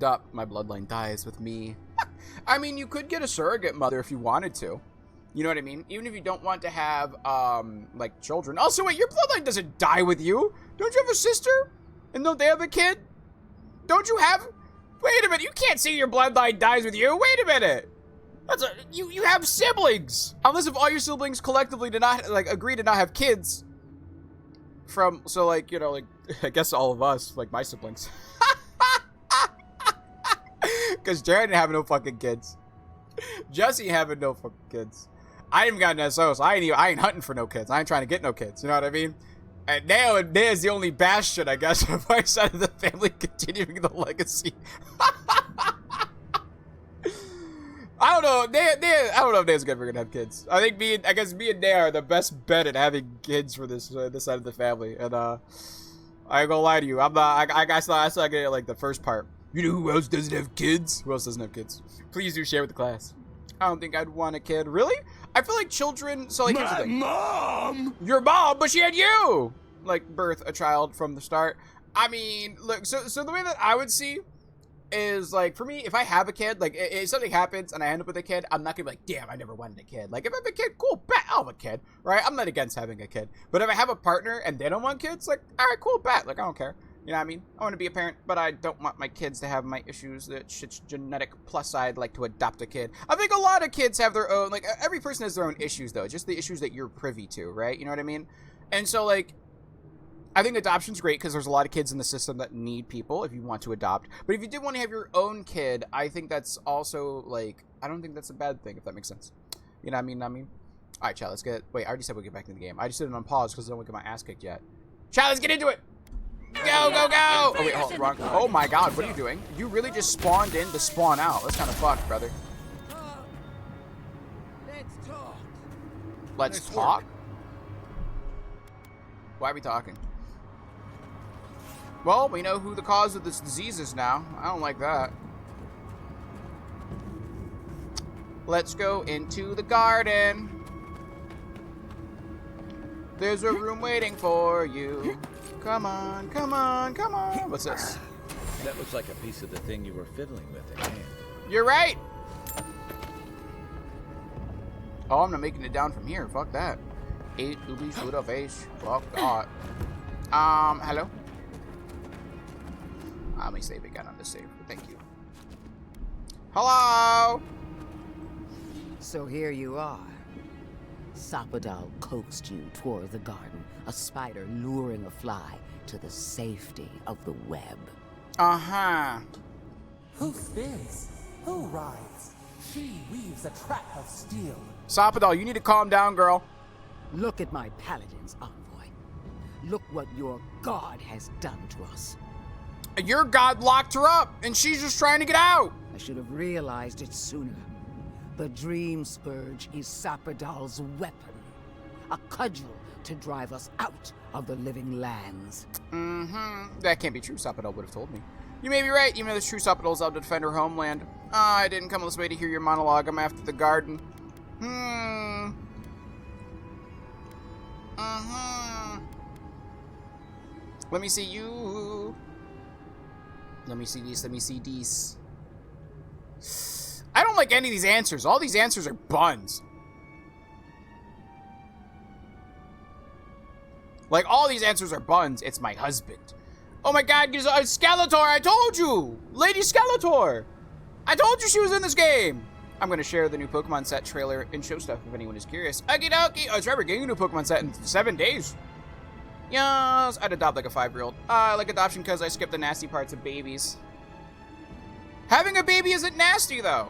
fucked up. My bloodline dies with me. I mean, you could get a surrogate mother if you wanted to. You know what I mean? Even if you don't want to have, like, children. Also, wait, your bloodline doesn't die with you. Don't you have a sister? And don't they have a kid? Don't you have... Wait a minute, you can't say your bloodline dies with you. Wait a minute. You have siblings. Unless if all your siblings collectively did not, like, agree to not have kids. So, like, you know, like, I guess all of us, like, my siblings. Because Jared didn't have no fucking kids. Jesse having no fucking kids. I ain't even got an SO, so I ain't hunting for no kids. I ain't trying to get no kids. You know what I mean? And now is the only bastion, I guess, of my side of the family continuing the legacy. I don't know. I don't know if Naya's ever gonna have kids. I think I guess me and Naya are the best bet at having kids for this side of the family. And I ain't gonna lie to you. I still get like the first part. You know who else doesn't have kids? Who else doesn't have kids? Please do share with the class. I don't think I'd want a kid. Really? I feel like children, so like, here's the thing. Mom! Your mom, but she had you! Like, birth a child from the start. I mean, look, so the way that I would see is, like, for me, if I have a kid, like, if something happens and I end up with a kid, I'm not gonna be like, damn, I never wanted a kid. Like, if I have a kid, cool, bet I'll have a kid, right? I'm not against having a kid. But if I have a partner and they don't want kids, like, all right, cool, bet. Like, I don't care. You know what I mean? I want to be a parent, but I don't want my kids to have my issues. That shit's genetic. Plus, I'd like to adopt a kid. I think a lot of kids have their own, like, every person has their own issues, though. Just the issues that you're privy to, right? You know what I mean? And so, like, I think adoption's great because there's a lot of kids in the system that need people if you want to adopt. But if you did want to have your own kid, I think that's also, like, I don't think that's a bad thing, if that makes sense. You know what I mean? All right, chat, let's get, wait, I already said we'll get back into the game. I just did it on pause because I don't want to get my ass kicked yet. Chat, let's get into it! Go, go, go! Oh, wait, hold on, wrong. Oh my god, what are you doing? You really just spawned in to spawn out. That's kind of fucked, brother. Let's talk. Let's talk? Why are we talking? Well, we know who the cause of this disease is now. I don't like that. Let's go into the garden. There's a room waiting for you. Come on, come on, come on. What's this? That looks like a piece of the thing you were fiddling with in hand. You're right. Oh, I'm not making it down from here. Fuck that. 8 boobies with a face. Fuck God. Hello? Let me save again on this save. Thank you. Hello? So here you are. Sapadal coaxed you toward the garden, a spider luring a fly to the safety of the web. Uh-huh. Who spins? Who rides? She weaves a trap of steel. Sapadal, you need to calm down, girl. Look at my paladin's envoy. Look what your god has done to us. Your god locked her up, and she's just trying to get out. I should have realized it sooner. The Dream Scourge is Sapadal's weapon. A cudgel to drive us out of the living lands. Mm-hmm. That can't be true. Sapadal would have told me. You may be right, even though the true Sapadal's out to defend her homeland. I didn't come all this way to hear your monologue. I'm after the garden. Let me see you. Let me see these. Let me see these. I don't like any of these answers. All these answers are buns. Like, all these answers are buns. It's my husband. Oh my god, Skeletor, I told you! Lady Skeletor! I told you she was in this game! I'm gonna share the new Pokemon set trailer and show stuff if anyone is curious. Okie dokie! Oh, Trevor, getting a new Pokemon set in 7 days. Yes, I'd adopt like a 5-year-old. I like adoption because I skip the nasty parts of babies. Having a baby isn't nasty, though.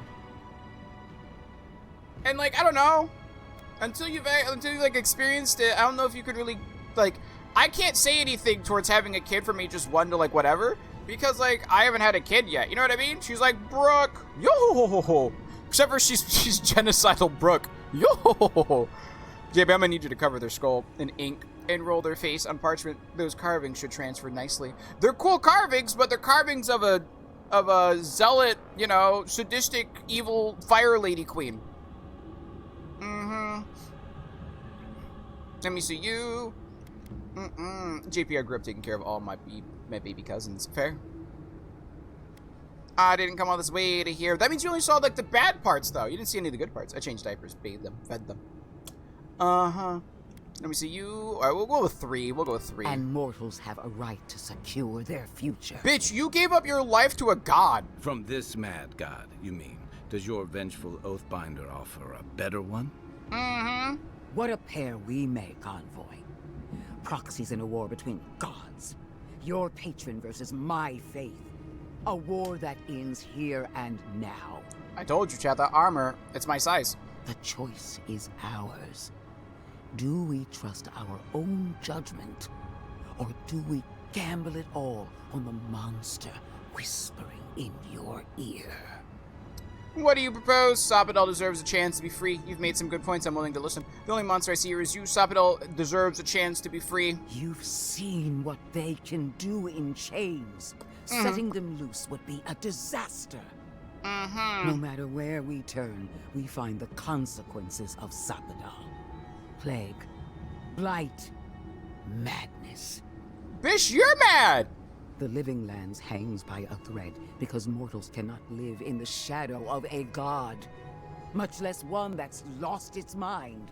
And, like, I don't know. Until you like, experienced it, I don't know if you could really, like... I can't say anything towards having a kid for me, just one to, like, whatever. Because, like, I haven't had a kid yet. You know what I mean? She's like, Brooke. Yo! Except for she's genocidal Brooke. Yo! JB, I'm gonna need you to cover their skull in ink and roll their face on parchment. Those carvings should transfer nicely. They're cool carvings, but they're carvings of a zealot, you know, sadistic, evil fire lady queen. Let me see you. JP, I grew up taking care of all my baby cousins. Fair. I didn't come all this way to here. That means you only saw, like, the bad parts, though. You didn't see any of the good parts. I changed diapers, bathed them, fed them. Uh-huh. Let me see you. All right, we'll go with 3. We'll go with 3. And mortals have a right to secure their future. Bitch, you gave up your life to a god. From this mad god, you mean? Does your vengeful Oathbinder offer a better one? Mm-hmm. What a pair we make, Envoy. Proxies in a war between gods. Your patron versus my faith. A war that ends here and now. I told you, chat, that armor, it's my size. The choice is ours. Do we trust our own judgment? Or do we gamble it all on the monster whispering in your ear? What do you propose? Sapodal deserves a chance to be free. You've made some good points. I'm willing to listen. The only monster I see here is you. Sapodal deserves a chance to be free. You've seen what they can do in chains. Setting them loose would be a disaster. No matter where we turn, we find the consequences of Sapodal. Plague, blight, madness. Bish, you're mad! The Living Lands hangs by a thread because mortals cannot live in the shadow of a god, much less one that's lost its mind.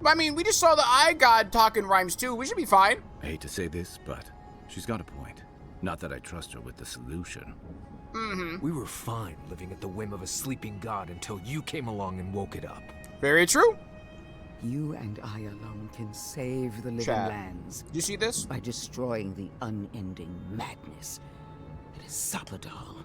I mean, we just saw the Eye God talking rhymes too. We should be fine. I hate to say this, but she's got a point. Not that I trust her with the solution. We were fine living at the whim of a sleeping god until you came along and woke it up. Very true. You and I alone can save the Living Chat. Lands You see this? by destroying the unending madness. It is Sapodal.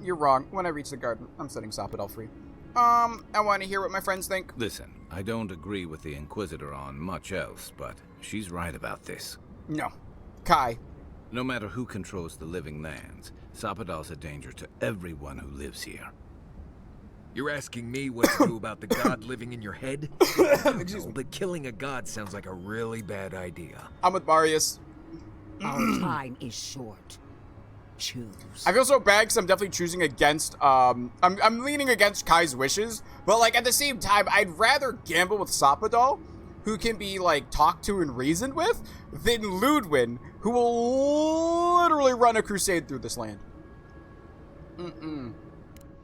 You're wrong. When I reach the garden, I'm setting Sapodal free. I want to hear what my friends think. Listen, I don't agree with the Inquisitor on much else, but she's right about this. No. Kai. No matter who controls the Living Lands, Sapodal's a danger to everyone who lives here. You're asking me what to do about the god living in your head? No, but killing a god sounds like a really bad idea. I'm with Marius. Our time is short. Choose. I feel so bad because I'm definitely choosing against, I'm leaning against Kai's wishes, but, like, at the same time, I'd rather gamble with Sapodal, who can be, like, talked to and reasoned with, than Ludwin, who will literally run a crusade through this land.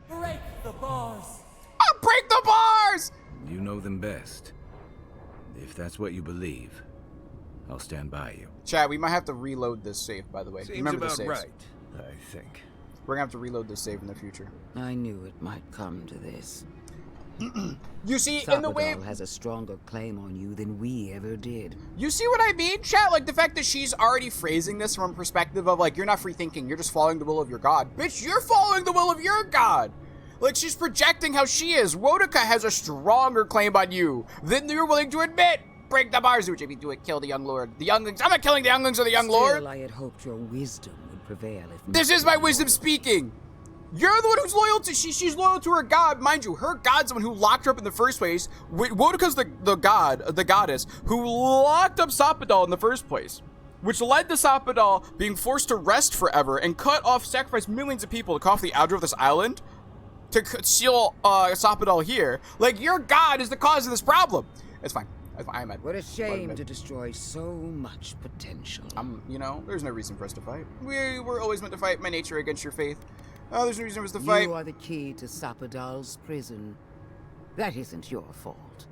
Break the bars! I'll break the bars! You know them best. If that's what you believe, I'll stand by you. Chad, we might have to reload this save, by the way. Seems Remember the about saves. right, I think. We're gonna have to reload this save in the future. I knew it might come to this. You see, in the way... Sapodal has a stronger claim on you than we ever did. You see what I mean, chat? Like, the fact that she's already phrasing this from a perspective of, like, you're not free thinking, you're just following the will of your god. Bitch, you're following the will of your god! Like, she's projecting how she is. Wodaka has a stronger claim on you than you're willing to admit. Break the bars, which if you do it, kill the young lord. The younglings. I'm not killing the younglings or the young lord. Still, I had hoped your wisdom would prevail if... This is my wisdom speaking. You're the one who's loyal to... She's loyal to her god. Mind you, her god's the one who locked her up in the first place. Wodaka's the goddess, who locked up Sapodal in the first place. Which led to Sapodal being forced to rest forever and sacrifice millions of people to cut off the outer of this island to seal Sapodal here. Like, your god is the cause of this problem. It's fine. I'm at. What a shame to destroy so much potential. You know, there's no reason for us to fight. We were always meant to fight by nature against your faith. There's no reason for us to fight. You are the key to Sapodal's prison. That isn't your fault.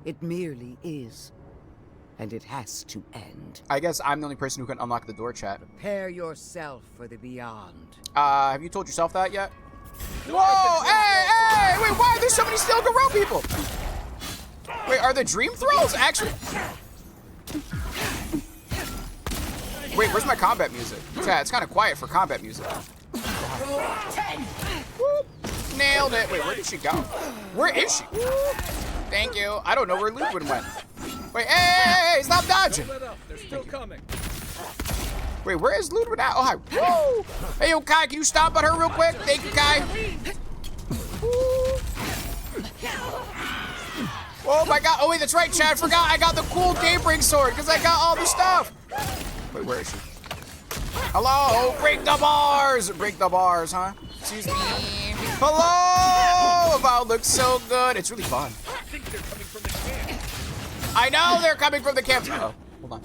It merely is. And it has to end. I guess I'm the only person who can unlock the door, chat. Prepare yourself for the beyond. Have you told yourself that yet? Whoa! Hey! Wait, why are there so many Steel Garou people? Wait, are the Dream Throws actually? Wait, where's my combat music? Chat, it's kind of quiet for combat music. Whoop. Nailed it. Wait, where did she go? Where is she? Thank you. I don't know where Ludwin went. Wait, hey, stop dodging. They're still coming. Wait, where is Ludwin at? Oh, hi. Woo! Hey, yo, Kai, can you stop on her real quick? Thank you, Kai. Oh, my God. Oh, wait, that's right, Chad. I forgot I got the cool Daybreak sword because I got all the stuff. Wait, where is she? Hello? Break the bars. Break the bars, huh? Excuse me. Hello! Avowed looks so good. It's really fun. I think they're coming from the camp. I know they're coming from the camp. Uh-oh. Hold on.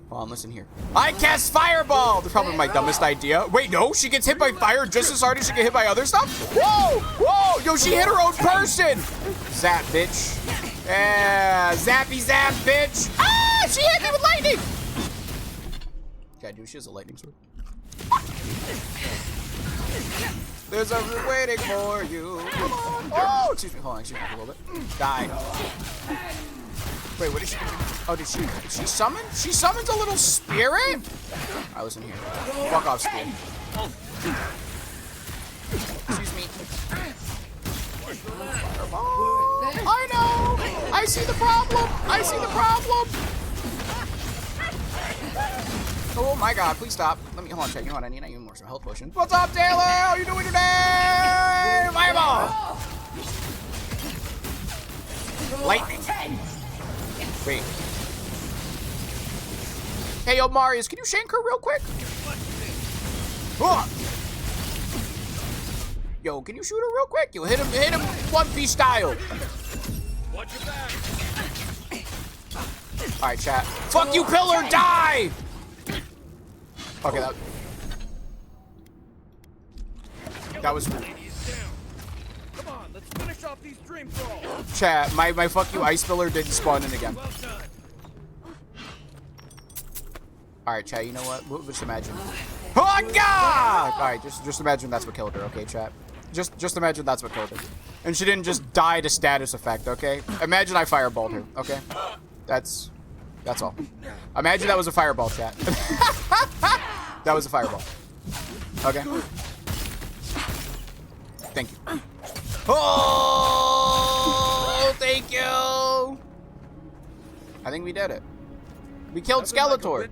Hold on, listen here. I cast Fireball! That's probably my dumbest idea. Wait, no, she gets hit by fire just as hard as she get hit by other stuff? Whoa! Whoa! Yo, she hit her own person! Zap, bitch. Yeah, zappy zap, bitch. Ah! She hit me with lightning! Okay, dude, she has a lightning sword. There's a room waiting for you. Come on. Oh, excuse me. Hold on, excuse me a little bit. Die. Wait, what did she do? Oh, did she summon? She summons a little spirit? Alright, listen here. Fuck off, spirit. Excuse me. I know! I see the problem! I see the problem! Oh my god, please stop. Let me, hold on, check. You know what I need? I need more some health potions. What's up, Taylor? How you doing today? Fireball! Lightning. Wait. Hey, yo, Marius, can you shank her real quick? Oh. Yo, can you shoot her real quick? Yo, hit him One Piece style. Watch your back. Alright, chat. Fuck you, pillar, die! Okay, that was rude. Come on, let's finish off these dream thralls. Chat, my fuck you ice pillar didn't spawn in again. Well done. Alright, chat, you know what? We'll just imagine. Oh god! Alright, just imagine that's what killed her, okay, chat? Just imagine that's what killed her. And she didn't just die to status effect, okay? Imagine I fireballed her, okay? That's all. Imagine that was a fireball, chat. That was a fireball. Okay. Thank you. Oh, thank you. I think we did it. We killed Skeletor.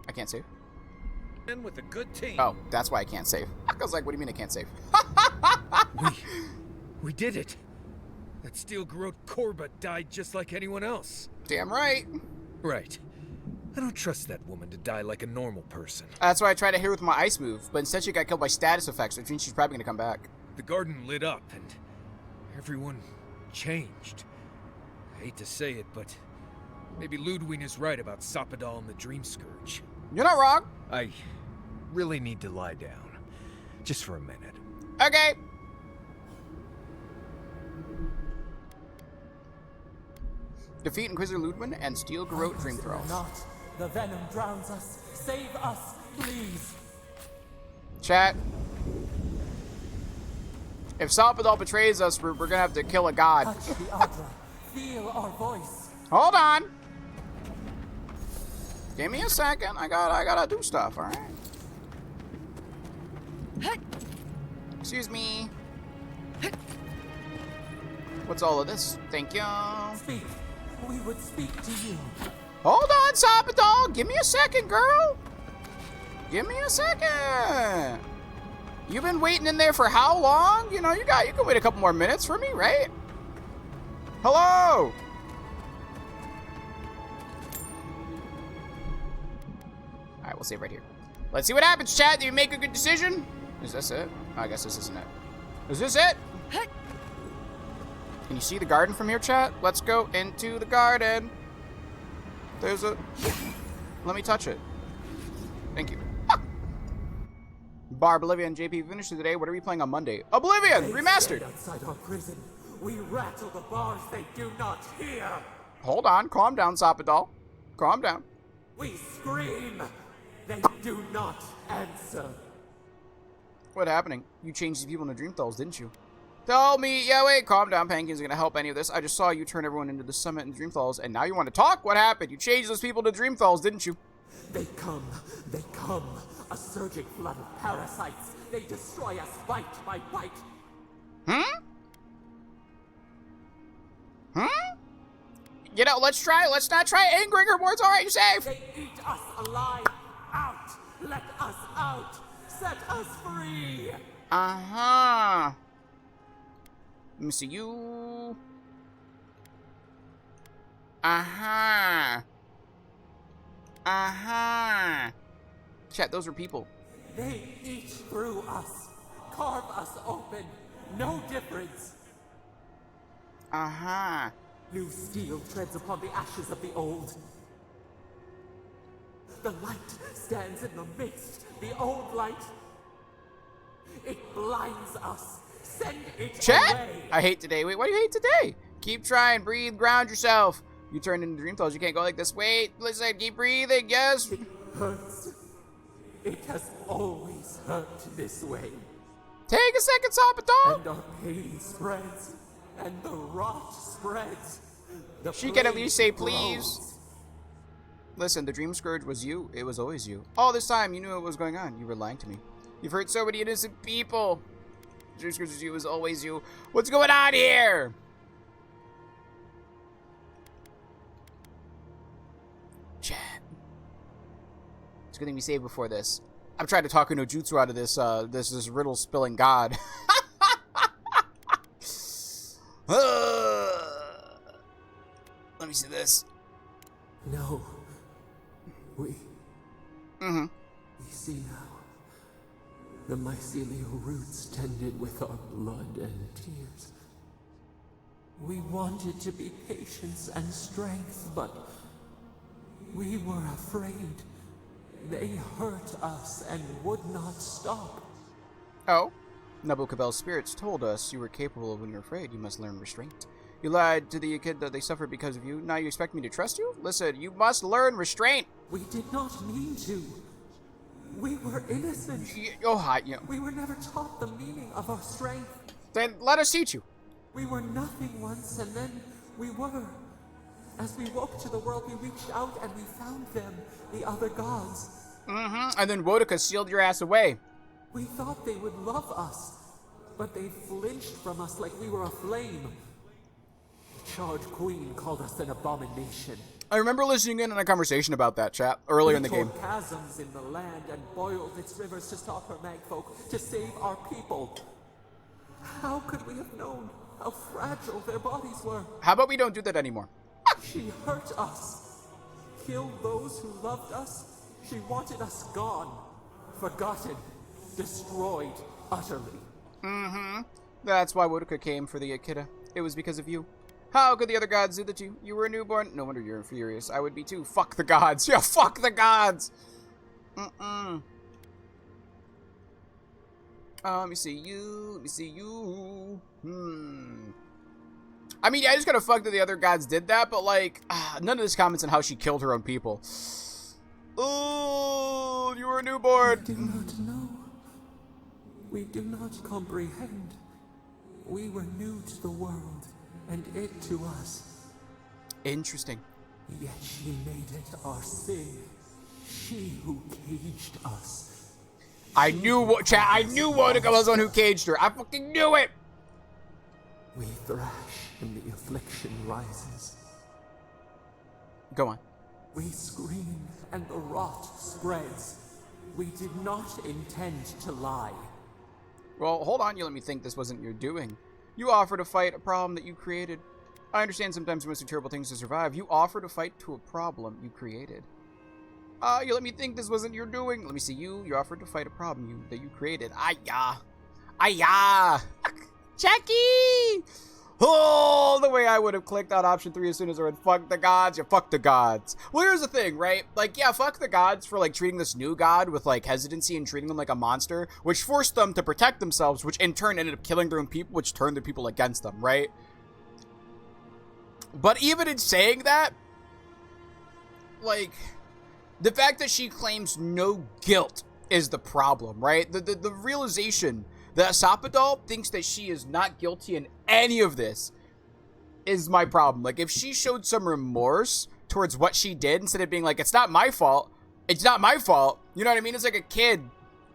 I can't save. With a good team. Oh, that's why I can't save. I was like, what do you mean I can't save? We did it. That steel garrote Korba died just like anyone else. Damn right. Right. I don't trust that woman to die like a normal person. That's why I tried to hit her with my ice move, but instead she got killed by status effects, which means she's probably gonna come back. The garden lit up and everyone changed. I hate to say it, but maybe Ludwig is right about Sapadal and the Dream Scourge. You're not wrong. I really need to lie down. Just for a minute. Okay. Defeat Inquisitor Ludwig and steal Garrote Dream Thralls. Not. The venom drowns us. Save us, please. Chat. If Salvador betrays us, we're gonna have to kill a god. Touch the Adra. Feel our voice. Hold on. Give me a second. I gotta do stuff, alright? Excuse me. What's all of this? Thank you. Speak. We would speak to you. Hold on, Salvador. Give me a second, girl. Give me a second. You've been waiting in there for how long? You know, you can wait a couple more minutes for me, right? Hello. All right, we'll save right here. Let's see what happens, chat. Do you make a good decision? Is this it? Oh, I guess this isn't it. Is this it? Can you see the garden from here, chat? Let's go into the garden. There's a... Let me touch it. Thank you. Ah. Bar, Oblivion, and JP finished today. What are we playing on Monday? Oblivion! Remastered! Outside our prison, we rattle the bars they do not hear. Hold on. Calm down, Sapadal. Calm down. We scream. They do not answer. What happening? You changed these people into Dream Thralls, didn't you? Tell me. Yeah, wait. Calm down. Pancake isn't going to help any of this. I just saw you turn everyone into the Summit and Dream Thralls, and now you want to talk? What happened? You changed those people to Dream Thralls, didn't you? They come. A surging flood of parasites. They destroy us bite by bite. You know, let's not try angering her more. It's alright, you're safe. They eat us alive. Out. Let us out. Set us free. Uh-huh. Let me see you. Uh-huh. Uh-huh. Chat, those are people. They eat through us. Carve us open. No difference. Uh-huh. New steel treads upon the ashes of the old. The light stands in the midst, the old light. It blinds us. Send it Chat? away. I hate today. Wait, why do you hate today? Keep trying. Breathe. Ground yourself. You turned into dream clothes. You can't go like this. Wait. Listen. Keep breathing. Yes. It hurts. It has always hurt this way. Take a second, Sabaton. And our pain spreads. And the rot spreads. The She can at flame least say grows. please. Listen, the dream scourge was you. It was always you. All this time, you knew what was going on. You were lying to me. You've hurt so many innocent people. The dream scourge was you. It was always you. What's going on here? Chat. It's a good thing we saved before this. I'm trying to talk no jutsu out of this, this riddle spilling god. Let me see this. No. We see now. The mycelial roots tended with our blood and tears. We wanted to be patience and strength, but we were afraid. They hurt us and would not stop. Oh? Nabukabel's spirits told us you were capable of when you're afraid. You must learn restraint. You lied to the kid that they suffered because of you. Now you expect me to trust you? Listen, you must learn restraint. We did not mean to. We were innocent. Oh, hi. You know. We were never taught the meaning of our strength. Then let us teach you. We were nothing once, and then we were. As we woke to the world, we reached out and we found them, the other gods. And then Wodaka sealed your ass away. We thought they would love us, but they flinched from us like we were a flame. The charred queen called us an abomination. I remember listening in on a conversation about that, chat, earlier in the game. We tore chasms in the land and boiled its rivers to stop her magfolk, to save our people. How could we have known how fragile their bodies were? How about we don't do that anymore? She hurt us, killed those who loved us. She wanted us gone, forgotten, destroyed utterly. That's why Wodaka came for the Akita. It was because of you. How could the other gods do that to you? You were a newborn. No wonder you're furious. I would be too. Fuck the gods. Yeah, fuck the gods. Let me see you. Let me see you. I mean, yeah, I just gotta fuck that the other gods did that, but like, none of this comments on how she killed her own people. Oh, you were a newborn. We do not know. We do not comprehend. We were new to the world, and it to us. Interesting. Yet she made it our sin. She who caged us. I knew what, chat. I knew Wodaka was the one who caged her. I fucking knew it. We thrash and the affliction rises. Go on. We scream and the rot spreads. We did not intend to lie. Well, hold on. You let me think this wasn't your doing. You offered to fight a problem that you created. I understand sometimes you must do terrible things to survive. You offered to fight to a problem you created. You let me think this wasn't your doing. Let me see you. You offered to fight a problem that you created. Aya. Jackie! Oh, the way I would have clicked on option 3 as soon as I read fuck the gods. Yeah, fuck the gods. Well, here's the thing, right? Like, yeah, fuck the gods for, like, treating this new god with, like, hesitancy and treating them like a monster, which forced them to protect themselves, which in turn ended up killing their own people, which turned their people against them, right? But even in saying that, like, the fact that she claims no guilt is the problem, right? The realization that Sapadal thinks that she is not guilty in any of this is my problem. Like, if she showed some remorse towards what she did, instead of being like, it's not my fault, it's not my fault, you know what I mean? It's like a kid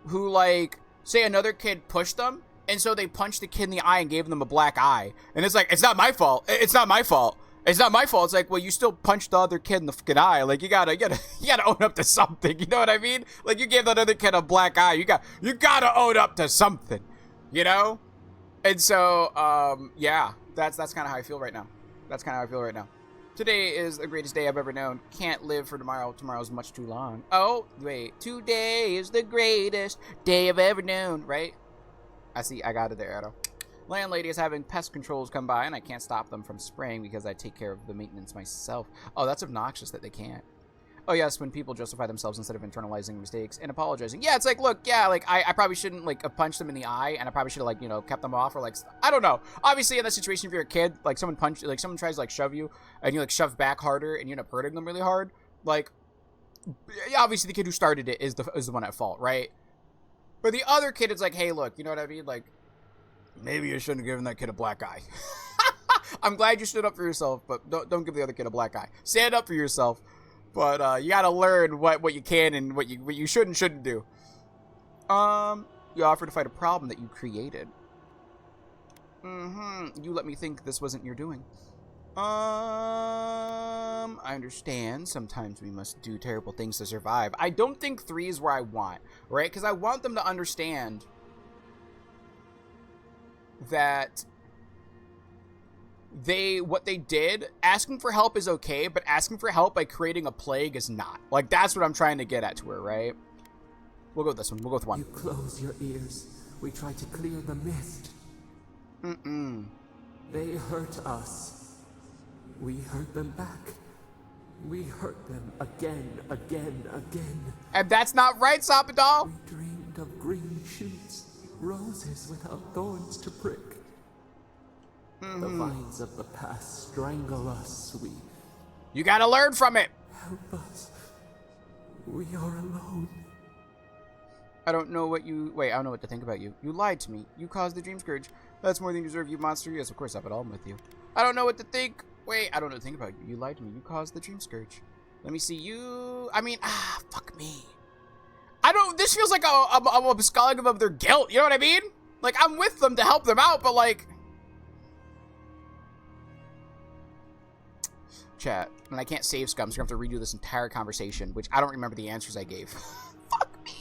who, like, say another kid pushed them, and so they punched the kid in the eye and gave them a black eye. And it's like, it's not my fault, it's not my fault. It's not my fault. It's like, well, you still punched the other kid in the fucking eye. Like, you gotta own up to something. You know what I mean? Like, you gave that other kid a black eye. You gotta own up to something. You know? And so, yeah, that's kind of how I feel right now. That's kind of how I feel right now. Today is the greatest day I've ever known. Can't live for tomorrow. Tomorrow's much too long. Oh, wait. Today is the greatest day I've ever known, right? I got it there, Edo. Landlady is having pest controls come by, and I can't stop them from spraying because I take care of the maintenance myself. Oh, that's obnoxious that they can't. Oh, yes, when people justify themselves instead of internalizing mistakes and apologizing. Yeah, it's like, look, yeah, like, I probably shouldn't, like, have punched them in the eye, and I probably should have, like, you know, kept them off, or, like, I don't know. Obviously, in that situation, if you're a kid, like, someone tries to, like, shove you, and you, like, shove back harder, and you end up hurting them really hard, like, obviously the kid who started it is the one at fault, right? But the other kid is like, hey, look, you know what I mean? Like, maybe you shouldn't have given that kid a black eye. I'm glad you stood up for yourself, but don't give the other kid a black eye. Stand up for yourself. But you gotta learn what you can and what you should and shouldn't do. You offered to fight a problem that you created. You let me think this wasn't your doing. I understand. Sometimes we must do terrible things to survive. I don't think 3 is where I want, right? Because I want them to understand that what they did, asking for help is okay, but asking for help by creating a plague is not. Like, that's what I'm trying to get at to her, right? We'll go with this one. We'll go with 1. You close your ears. We try to clear the mist. They hurt us. We hurt them back. We hurt them again. And that's not right, Sapadal. We dreamed of green shoots, roses without thorns to prick. The vines of the past strangle us. You gotta learn from it. Help us. We are alone. I don't know what you... Wait, I don't know what to think about you. You lied to me. You caused the Dream Scourge. That's more than you deserve, you monster. Yes, of course, I'm with you. I don't know what to think. Wait, I don't know what to think about you. You lied to me. You caused the Dream Scourge. Let me see. You... I mean, fuck me. I don't... This feels like a scholar of their guilt. You know what I mean? Like, I'm with them to help them out, but, like... Chat. And I can't save scum, so I'm going to have to redo this entire conversation, which I don't remember the answers I gave. Fuck me.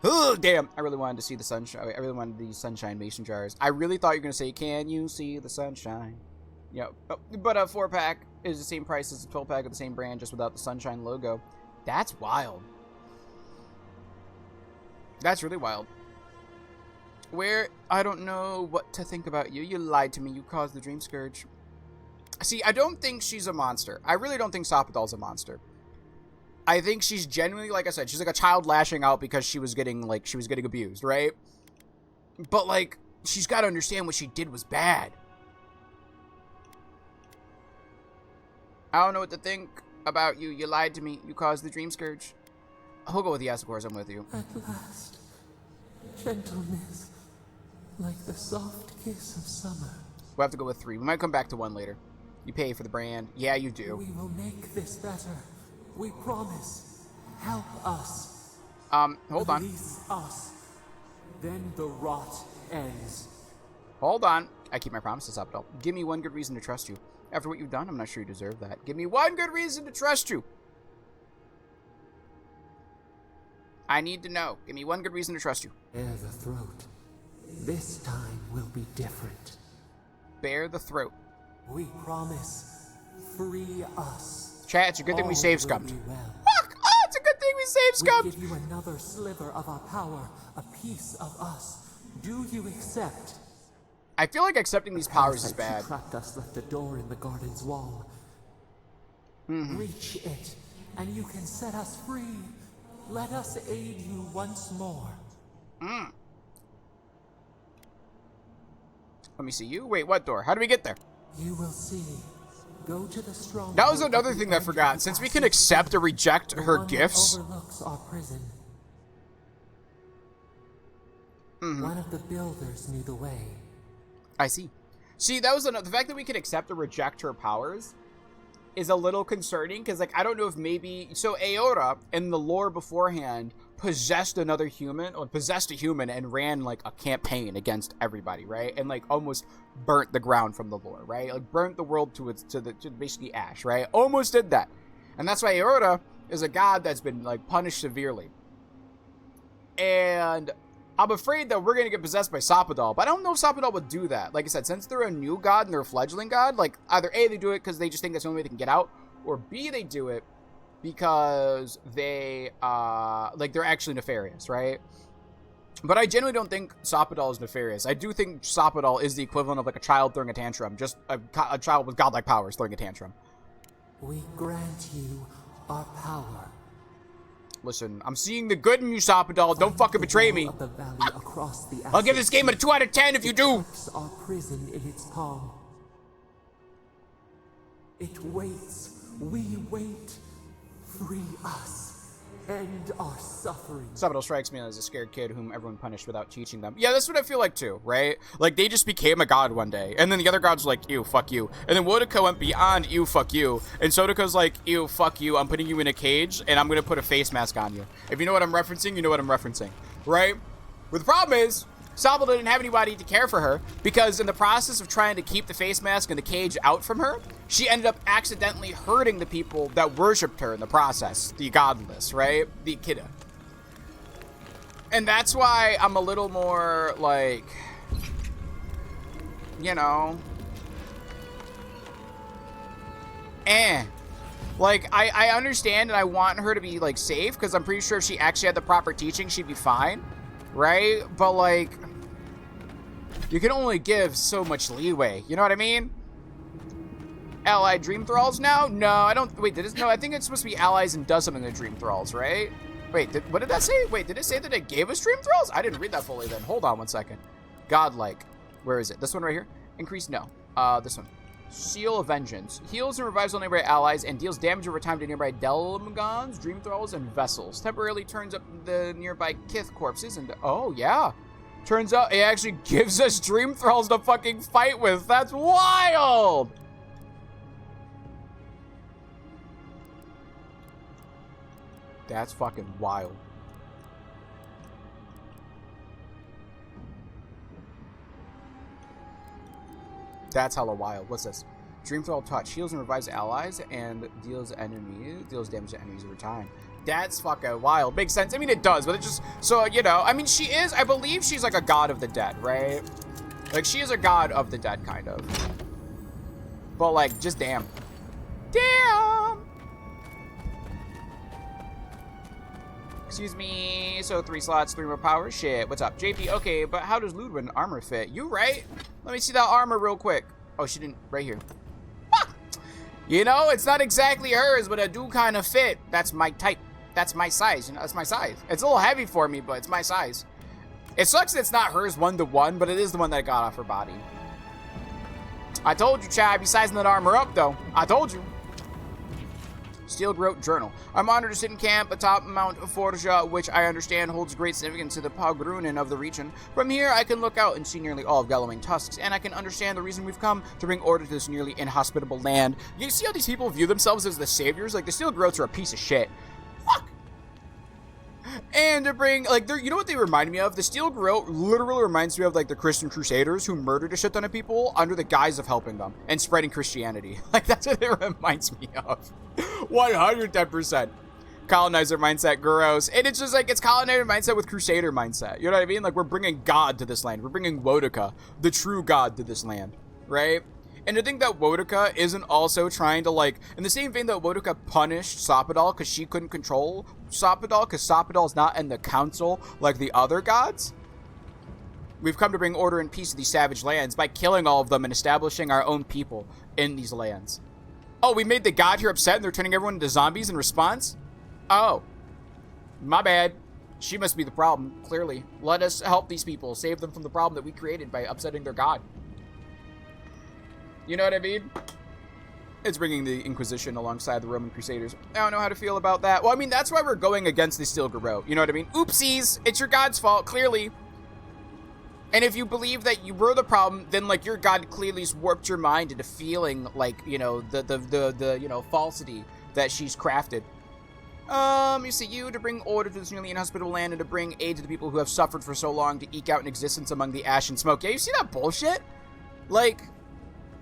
Oh, damn. I really wanted to see the sunshine. I really wanted these sunshine mason jars. I really thought you were going to say, can you see the sunshine? Yeah, but a 4-pack is the same price as a 12-pack of the same brand, just without the sunshine logo. That's wild. That's really wild. I don't know what to think about you. You lied to me. You caused the Dream Scourge. See, I don't think she's a monster. I really don't think Sapadal's a monster. I think she's genuinely, like I said, she's like a child lashing out because she was getting abused, right? But, like, she's got to understand what she did was bad. I don't know what to think about you. You lied to me. You caused the Dream Scourge. I'll go with yes, of course. I'm with you. At last, gentleness, like the soft kiss of summer. We'll have to go with 3. We might come back to 1 later. You pay for the brand. Yeah, you do. We will make this better. We promise. Help us. Hold on. Release us. Then the rot ends. Hold on. I keep my promises, Sapadal. Give me 1 good reason to trust you. After what you've done, I'm not sure you deserve that. Give me 1 good reason to trust you. I need to know. Give me 1 good reason to trust you. Bear the throat. This time will be different. Bear the throat. We promise. Free us. Chat, it's a good thing we saved Scum. Well. Fuck! Oh, it's a good thing we saved Scum! We give you another sliver of our power, a piece of us. Do you accept? I feel like accepting these powers is You bad. trapped us, left a door in the garden's wall. Reach it, and you can set us free. Let us aid you once more. Let me see you. Wait, what door? How do we get there? You will see. Go to the strong. That was another thing that I forgot. Since we can accept or reject her gifts. Overlooks our prison. One of the builders knew the way. I see. See, that was the fact that we can accept or reject her powers is a little concerning, because, like, I don't know if maybe... So, Aora, in the lore beforehand, possessed another human, or possessed a human, and ran, like, a campaign against everybody, right? And, like, almost burnt the ground from the lore, right? Like, burnt the world to basically ash, right? Almost did that. And that's why Aora is a god that's been, like, punished severely. And I'm afraid that we're going to get possessed by Sapadal, but I don't know if Sapadal would do that. Like I said, since they're a new god and they're a fledgling god, like, either A, they do it because they just think that's the only way they can get out, or B, they do it because they, like, they're actually nefarious, right? But I genuinely don't think Sopadal is nefarious. I do think Sopadal is the equivalent of like a child throwing a tantrum. Just a child with godlike powers throwing a tantrum. We grant you our power. Listen, I'm seeing the good in you, Sopadal. Don't fucking betray me. The valley across the I'll give this game a 2 out of 10 if you do. Our prison in its palm. It waits. We wait. Free us. End our suffering. Sopadal strikes me as a scared kid whom everyone punished without teaching them. Yeah, that's what I feel like too, right? Like, they just became a god one day, and then the other gods were like, ew, fuck you. And then Wodaka went beyond, ew, fuck you. And Sodaka's like, ew, fuck you, I'm putting you in a cage, and I'm gonna put a face mask on you. If you know what I'm referencing, you know what I'm referencing, right? But the problem is, Sopadal didn't have anybody to care for her, because in the process of trying to keep the face mask and the cage out from her, she ended up accidentally hurting the people that worshipped her in the process. The godless, right? The Kidda. And that's why I'm a little more, like, you know, Like, I understand and I want her to be, like, safe, because I'm pretty sure if she actually had the proper teaching, she'd be fine, right? But, like, you can only give so much leeway, you know what I mean? Allied Dream Thralls now? No, I don't. Wait, no, I think it's supposed to be allies and does something to Dream Thralls, right? Wait, what did that say? Wait, did it say that it gave us Dream Thralls? I didn't read that fully then. Hold on one second. Godlike. Where is it? This one right here? Increase? No. This one. Seal of Vengeance. Heals and revives all nearby allies and deals damage over time to nearby Delmagons, Dream Thralls, and Vessels. Temporarily turns up the nearby Kith corpses and... Oh, yeah. Turns out it actually gives us Dream Thralls to fucking fight with. That's wild! That's fucking wild. That's hella wild. What's this? Dream Thrall Touch. Heals and revives allies and deals damage to enemies over time. That's fucking wild. Makes sense. I mean, it does, but it just... So, you know, I mean, she is... I believe she's like a god of the dead, right? Like, she is a god of the dead, kind of. But, like, just damn. Damn! Excuse me. So 3 slots, 3 more power. Shit. What's up? JP, okay, but how does Ludwin armor fit? You right? Let me see that armor real quick. Oh, she didn't. Right here. Ah! You know, it's not exactly hers, but it do kind of fit. That's my type. That's my size. You know, that's my size. It's a little heavy for me, but it's my size. It sucks that it's not hers 1-to-1, but it is the one that I got off her body. I told you, Chad, I'd be sizing that armor up, though. I told you. Steel Groat Journal. I'm honored to sit in camp atop Mount Forja, which I understand holds great significance to the Pogrunen of the region. From here, I can look out and see nearly all of Gallowayne Tusks, and I can understand the reason we've come to bring order to this nearly inhospitable land. You see how these people view themselves as the saviors? Like, the Steel Groats are a piece of shit. Fuck! And to bring, like, you know what they remind me of? The Steel Groat literally reminds me of, like, the Christian Crusaders who murdered a shit ton of people under the guise of helping them and spreading Christianity. Like, that's what it reminds me of. 110%. Colonizer mindset, gross. And it's just like, it's colonizer mindset with Crusader mindset. You know what I mean? Like, we're bringing God to this land. We're bringing Wodaka, the true God, to this land, right? And to think that Wodaka isn't also trying to, like, in the same vein that Wodaka punished Sopadal because she couldn't control Sopadal because Sopadal's not in the council like the other gods. We've come to bring order and peace to these savage lands by killing all of them and establishing our own people in these lands. Oh, we made the god here upset and they're turning everyone into zombies in response? Oh. My bad. She must be the problem, clearly. Let us help these people, save them from the problem that we created by upsetting their god. You know what I mean? It's bringing the Inquisition alongside the Roman Crusaders. I don't know how to feel about that. Well, I mean, that's why we're going against the Steel Garrote. You know what I mean? Oopsies! It's your god's fault, clearly. And if you believe that you were the problem, then, like, your god clearly has warped your mind into feeling, like, you know, the you know, falsity that she's crafted. You see, you to bring order to this nearly inhospitable land and to bring aid to the people who have suffered for so long to eke out an existence among the ash and smoke. Yeah, you see that bullshit? Like,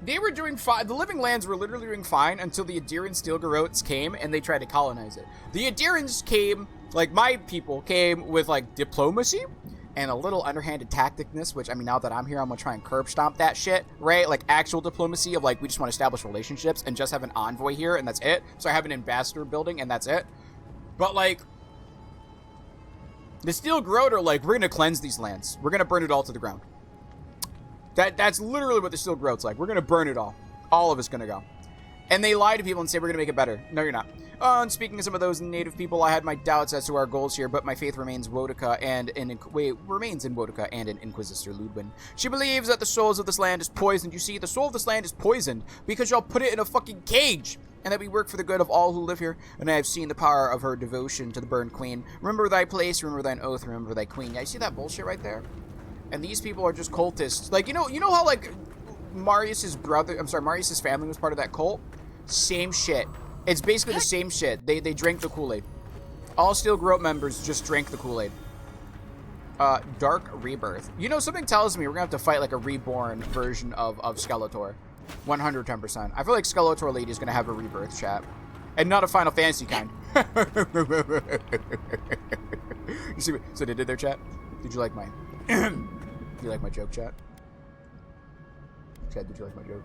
they were doing fine. The living lands were literally doing fine until the Adiran Steel Garrotes came and they tried to colonize it. The Adirans came, like, my people came with, like, diplomacy and a little underhanded tacticness, which, I mean, now that I'm here, I'm gonna try and curb stomp that shit, right? Like, actual diplomacy of, like, we just want to establish relationships and just have an envoy here, and that's it. So I have an ambassador building, and that's it. But, like, The Steel Growth are like, we're gonna cleanse these lands. We're gonna burn it all to the ground. That's literally what the Steel Growth's like. We're gonna burn it all. All of it's gonna go. And they lie to people and say we're gonna make it better. No, you're not. And speaking of some of those native people, I had my doubts as to our goals here, but my faith remains Wodika and remains in Wodika and in Inquisitor Ludwin. She believes that the souls of this land is poisoned. You see, the soul of this land is poisoned because y'all put it in a fucking cage, and that we work for the good of all who live here. And I have seen the power of her devotion to the Burned Queen. Remember thy place, remember thine oath, remember thy queen. Yeah, you see that bullshit right there? And these people are just cultists. Like, you know how like Marius's family was part of that cult? Same shit. It's basically the same shit. They drank the Kool-Aid. All Steel Growth members just drank the Kool-Aid. Dark Rebirth. You know, something tells me we're gonna have to fight like a reborn version of Skeletor. 110%. I feel like Skeletor Lady is gonna have a rebirth, chat. And not a Final Fantasy kind. You see, so they did their chat? Did you like my... Did you like my joke, chat? Chat, did you like my joke?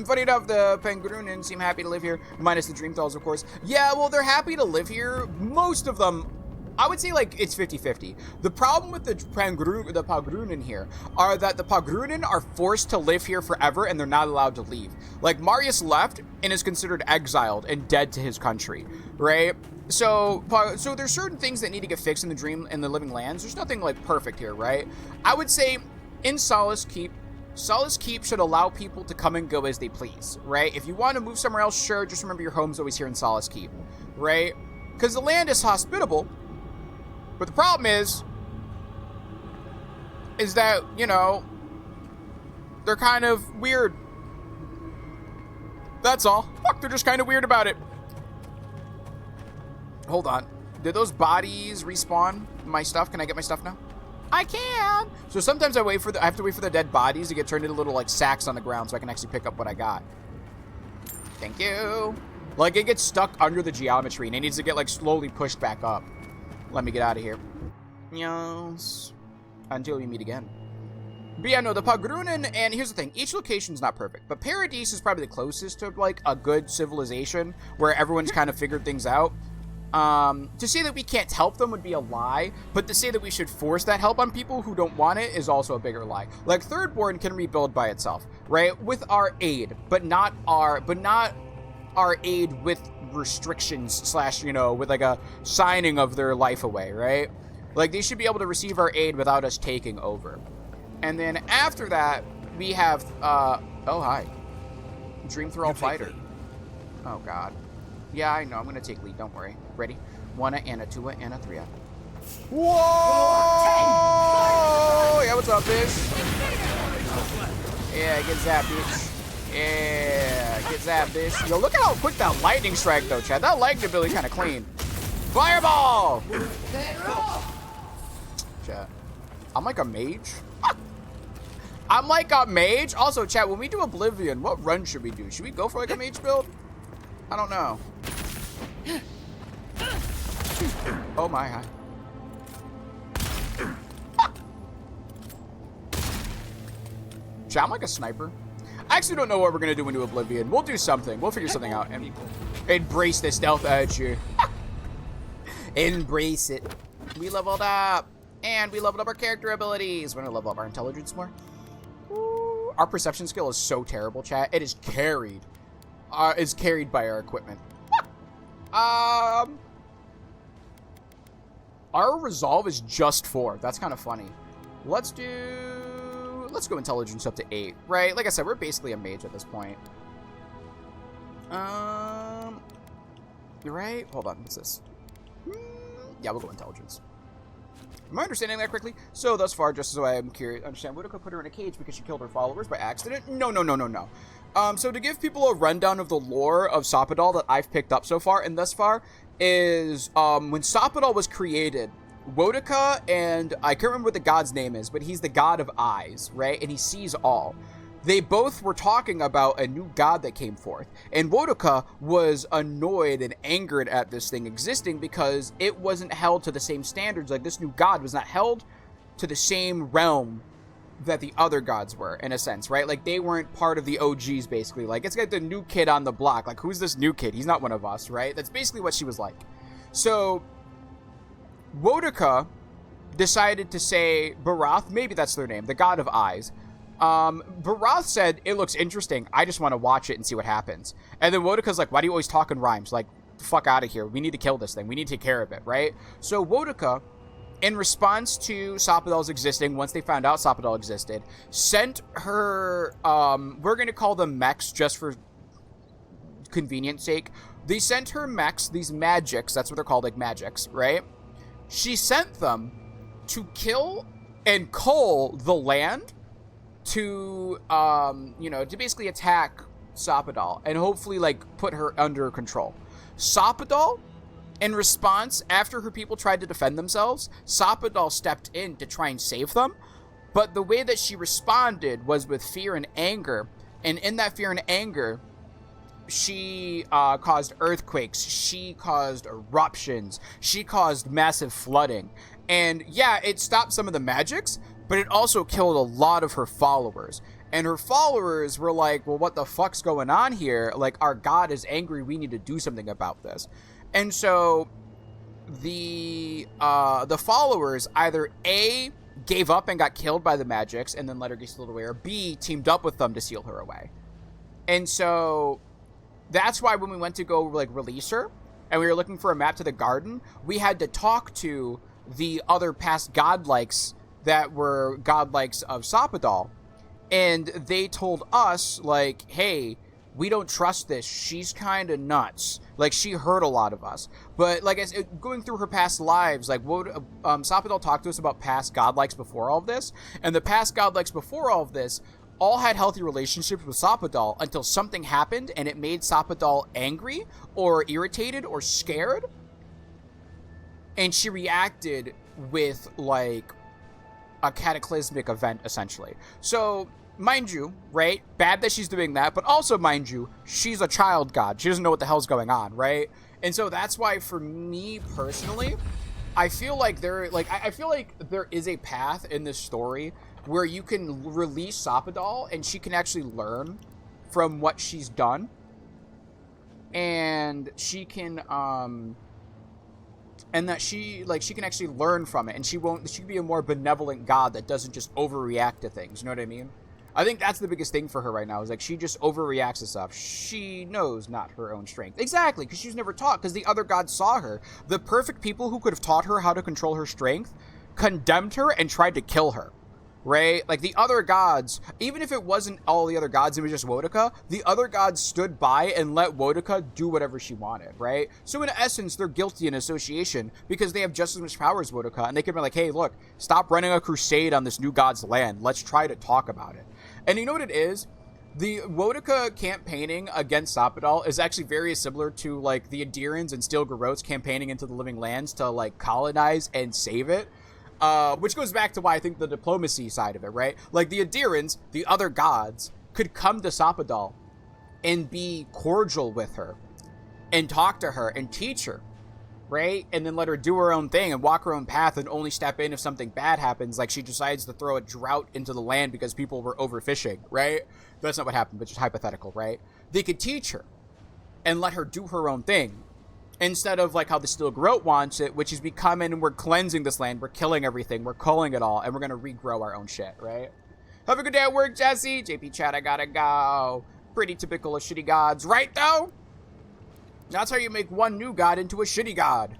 Funny enough, the Pengurunen seem happy to live here, minus the Dreamthalls, of course. Yeah, well, they're happy to live here. Most of them, I would say, like, it's 50-50. The problem with the Pagrunen here are that the Pagrunen are forced to live here forever, and they're not allowed to leave. Like, Marius left and is considered exiled and dead to his country, right? So there's certain things that need to get fixed in the Living Lands. There's nothing, like, perfect here, right? I would say, in Solace Keep should allow people to come and go as they please, right? If you want to move somewhere else, sure, just remember your home's always here in Solace Keep, right? Because the land is hospitable, but the problem is that, you know, they're kind of weird. That's all. Fuck, they're just kind of weird about it. Hold on. Did those bodies respawn my stuff? Can I get my stuff now? I can. So sometimes I have to wait for the dead bodies to get turned into little like sacks on the ground so I can actually pick up what I got. Thank you. Like it gets stuck under the geometry and it needs to get like slowly pushed back up. Let me get out of here. Yes. Until we meet again. But yeah, no, the Pagrunen, and here's the thing, each location's not perfect, but Paradise is probably the closest to like a good civilization where everyone's kind of figured things out. To say that we can't help them would be a lie, but to say that we should force that help on people who don't want it is also a bigger lie. Like Thirdborn can rebuild by itself, right? With our aid, but not our aid with restrictions / you know, with like a signing of their life away, right? Like they should be able to receive our aid without us taking over. And then after that, we have oh hi. Dream Thrall Fighter. Oh god. Yeah, I know. I'm gonna take lead. Don't worry. Ready? 1 and a 2 and a 3. Whoa! Yeah, what's up, bitch? Yeah, get zapped, bitch. Yeah, get zapped, bitch. Yo, look at how quick that lightning strike, though, Chad. That lightning ability kind of clean. Fireball! Chat. I'm like a mage. I'm like a mage. Also, chat, when we do Oblivion, what run should we do? Should we go for like a mage build? I don't know. Oh my, hi. Chat, I'm like a sniper. I actually don't know what we're gonna do into Oblivion. We'll do something. We'll figure something out. And embrace the stealth edge. Embrace it. We leveled up. And we leveled up our character abilities. We're gonna level up our intelligence more. Ooh, our perception skill is so terrible, chat. It is carried. Is carried by our equipment. Our resolve is just 4. That's kind of funny. Let's go intelligence up to 8, right? Like I said, we're basically a mage at this point. You're right. Hold on. What's this? Yeah, we'll go intelligence. Am I understanding that correctly? So, thus far, just so I am curious, understand, Wodika put her in a cage because she killed her followers by accident? No. So to give people a rundown of the lore of Soppadal that I've picked up so far, and thus far, is, when Soppadal was created, Wodika, and I can't remember what the god's name is, but he's the god of eyes, right? And he sees all. They both were talking about a new god that came forth, and Wodika was annoyed and angered at this thing existing because it wasn't held to the same standards. Like, this new god was not held to the same realm that the other gods were, in a sense, right? Like, they weren't part of the OGs, basically. Like, it's like the new kid on the block. Like, who's this new kid? He's not one of us, right? That's basically what she was like. So Wodaka decided to say Barath, maybe that's their name, the god of eyes. Barath said, it looks interesting. I just want to watch it and see what happens. And then Wodaka's like, why do you always talk in rhymes? Like, fuck out of here. We need to kill this thing. We need to take care of it, right? So Wodaka, in response to Soppadal's existing, once they found out Soppadal existed, sent her, we're going to call them mechs just for convenience sake. They sent her mechs, these magics, that's what they're called, like magics, right? She sent them to kill and cull the land to, to basically attack Soppadal and hopefully, like, put her under control. Soppadal, in response, after her people tried to defend themselves, Soppadal stepped in to try and save them, but the way that she responded was with fear and anger, and in that fear and anger, she caused earthquakes, she caused eruptions, she caused massive flooding, and yeah, it stopped some of the magics, but it also killed a lot of her followers. And her followers were like, well, what the fuck's going on here? Like, our god is angry, we need to do something about this. And so the followers either A, gave up and got killed by the magics and then let her get sealed away, or B, teamed up with them to seal her away. And so that's why when we went to go, like, release her, and we were looking for a map to the garden, we had to talk to the other past godlikes that were godlikes of Soppadal. And they told us, like, hey, we don't trust this. She's kind of nuts. Like, she hurt a lot of us. But, like, as going through her past lives, like, Soppadal talked to us about past godlikes before all of this. And the past godlikes before all of this all had healthy relationships with Soppadal until something happened and it made Soppadal angry or irritated or scared. And she reacted with, like, a cataclysmic event, essentially. So, mind you, right? Bad that she's doing that, but also, mind you, she's a child god. She doesn't know what the hell's going on, right? And so that's why, for me personally, I feel like there is a path in this story where you can release Soppadal and she can actually learn from what she's done, and she can and that she can actually learn from it, and she can be a more benevolent god that doesn't just overreact to things. You know what I mean? I think that's the biggest thing for her right now, is like she just overreacts to stuff. She knows not her own strength. Exactly, because she was never taught, because the other gods saw her. The perfect people who could have taught her how to control her strength condemned her and tried to kill her. Right? Like, the other gods, even if it wasn't all the other gods, it was just Wodaka, the other gods stood by and let Wodaka do whatever she wanted, right? So in essence, they're guilty in association because they have just as much power as Wodaka, and they can be like, hey, look, stop running a crusade on this new god's land. Let's try to talk about it. And you know what it is? The Wodaka campaigning against Soppadal is actually very similar to, like, the Adirans and Steel Garrotes campaigning into the Living Lands to, like, colonize and save it. Which goes back to why I think the diplomacy side of it, right? Like, the Adirans, the other gods, could come to Soppadal and be cordial with her and talk to her and teach her, right? And then let her do her own thing and walk her own path and only step in if something bad happens, like she decides to throw a drought into the land because people were overfishing, right? That's not what happened, but just hypothetical, right? They could teach her and let her do her own thing, instead of, like, how the Steel Garrote wants it, which is we come in and we're cleansing this land, we're killing everything, we're culling it all, and we're gonna regrow our own shit, right? Have a good day at work, Jesse. JP chat, I gotta go. Pretty typical of shitty gods, right, though? That's how you make one new god into a shitty god.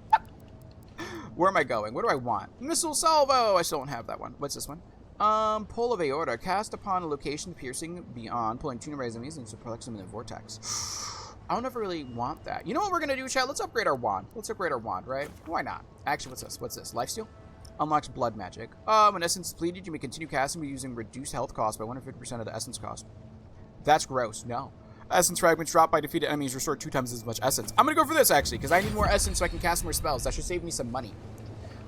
Where am I going? What do I want? Missile Salvo! I still don't have that one. What's this one? Pull of Aorta. Cast upon a location piercing beyond, pulling 2 new enemies and suplex them in the vortex. I don't ever really want that. You know what we're gonna do, chat? Let's upgrade our wand. Let's upgrade our wand, right? Why not? Actually, what's this? What's this? Lifesteal? Unlocks blood magic. When essence is depleted, you may continue casting by using reduced health cost by 150% of the essence cost. That's gross. No. Essence fragments dropped by defeated enemies restore 2 times as much essence. I'm gonna go for this, actually, because I need more essence so I can cast more spells. That should save me some money.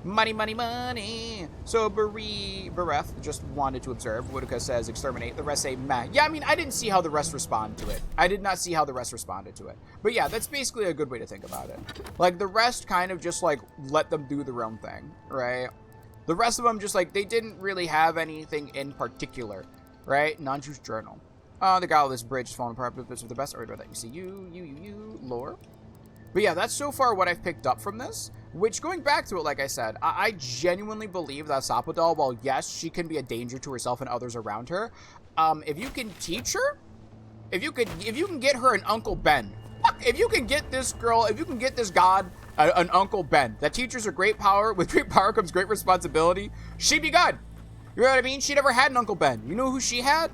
Money, money, money. So Bereth just wanted to observe. Wodaka says exterminate. The rest say meh. Yeah, I mean, I didn't see how the rest respond to it. I did not see how the rest responded to it. But yeah, that's basically a good way to think about it. Like, the rest kind of just, like, let them do their own thing, right? The rest of them just, like, they didn't really have anything in particular, right? Non-Juice Journal. The guy on this bridge is falling apart, but this is the best order that you see. You, lore. But yeah, that's so far what I've picked up from this. Which, going back to it, like I said, I genuinely believe that Sapodal, while yes, she can be a danger to herself and others around her, if you can teach her, if you can get her an Uncle Ben, if you can get this girl, if you can get this god an Uncle Ben that teaches her great power, with great power comes great responsibility, she'd be good. You know what I mean? She never had an Uncle Ben. You know who she had?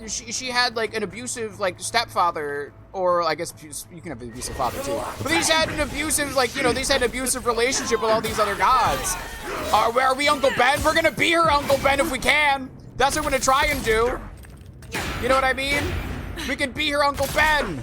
She had like an abusive like stepfather, or I guess you can have an abusive father too. But these had an abusive, like, you know, these had an abusive relationship with all these other gods. Are we Uncle Ben? We're gonna be her Uncle Ben if we can. That's what we're gonna try and do. You know what I mean? We can be her Uncle Ben.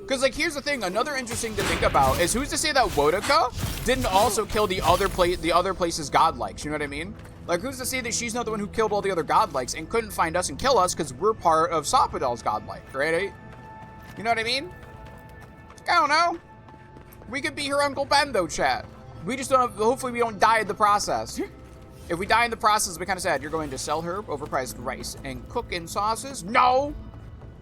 Because, like, here's the thing. Another interesting to think about is who's to say that Wodaka didn't also kill the other places godlikes. You know what I mean? Like, who's to say that she's not the one who killed all the other godlikes and couldn't find us and kill us because we're part of Sapodal's godlike, right? You know what I mean? I don't know. We could be her Uncle Ben, though, chat. We just don't. Hopefully, we don't die in the process. If we die in the process, we kind of sad. You're going to sell her overpriced rice and cook in sauces? No.